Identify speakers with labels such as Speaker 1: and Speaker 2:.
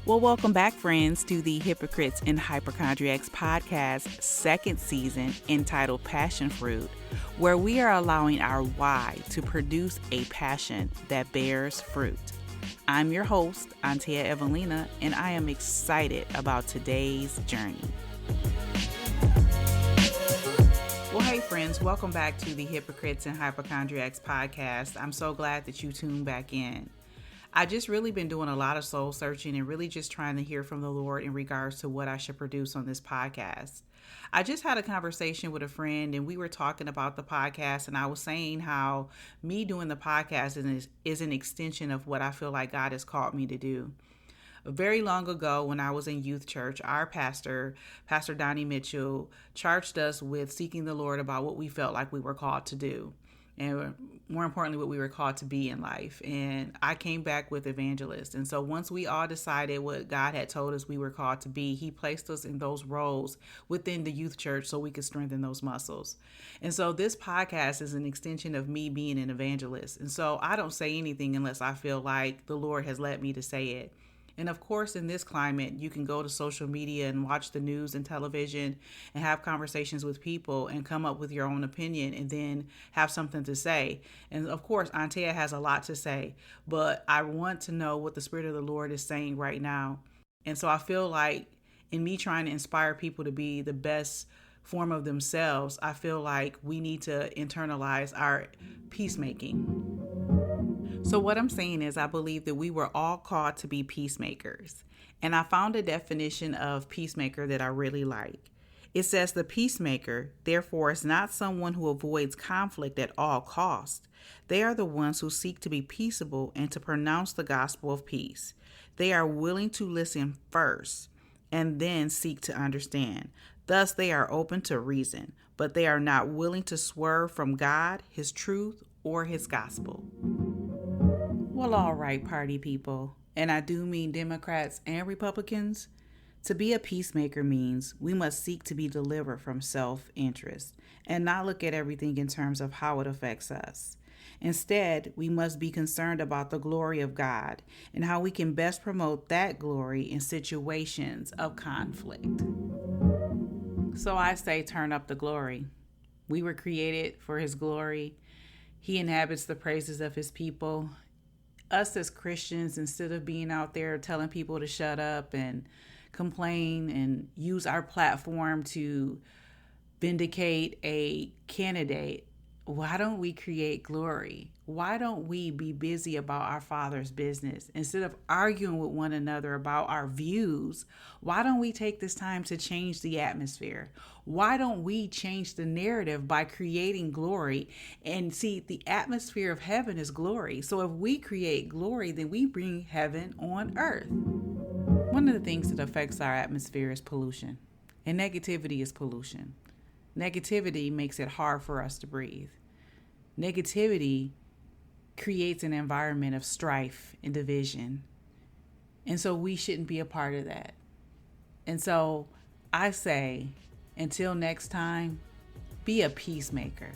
Speaker 1: Well, welcome back, friends, to the Hypocrites and Hypochondriacs podcast, second season, entitled Passion Fruit, where we are allowing our why to produce a passion that bears fruit. I'm your host, Antea Evelina, and I am excited about today's journey. Well, hey, friends, welcome back to the Hypocrites and Hypochondriacs podcast. I'm so glad that you tuned back in. I just really been doing a lot of soul searching and really just trying to hear from the Lord in regards to what I should produce on this podcast. I just had a conversation with a friend and we were talking about the podcast, and I was saying how me doing the podcast is an extension of what I feel like God has called me to do. Very long ago, when I was in youth church, our pastor, Pastor Donnie Mitchell, charged us with seeking the Lord about what we felt like we were called to do, and more importantly, what we were called to be in life. And I came back with evangelist. And so once we all decided what God had told us we were called to be, he placed us in those roles within the youth church so we could strengthen those muscles. And so this podcast is an extension of me being an evangelist. And so I don't say anything unless I feel like the Lord has led me to say it. And of course, in this climate, you can go to social media and watch the news and television and have conversations with people and come up with your own opinion and then have something to say. And of course, Antea has a lot to say, but I want to know what the Spirit of the Lord is saying right now. And so I feel like in me trying to inspire people to be the best form of themselves, I feel like we need to internalize our peacemaking. So what I'm saying is I believe that we were all called to be peacemakers. And I found a definition of peacemaker that I really like. It says the peacemaker, therefore, is not someone who avoids conflict at all costs. They are the ones who seek to be peaceable and to pronounce the gospel of peace. They are willing to listen first and then seek to understand. Thus, they are open to reason, but they are not willing to swerve from God, his truth, or his gospel. Well, all right, party people, and I do mean Democrats and Republicans. To be a peacemaker means we must seek to be delivered from self-interest and not look at everything in terms of how it affects us. Instead, we must be concerned about the glory of God and how we can best promote that glory in situations of conflict. So I say turn up the glory. We were created for his glory. He inhabits the praises of his people. Us as Christians, instead of being out there telling people to shut up and complain and use our platform to vindicate a candidate, why don't we create glory? Why don't we be busy about our Father's business? Instead of arguing with one another about our views, why don't we take this time to change the atmosphere? Why don't we change the narrative by creating glory? And see, the atmosphere of heaven is glory. So if we create glory, then we bring heaven on earth. One of the things that affects our atmosphere is pollution. And negativity is pollution. Negativity makes it hard for us to breathe. Negativity creates an environment of strife and division. And so we shouldn't be a part of that. And so I say, until next time, be a peacemaker.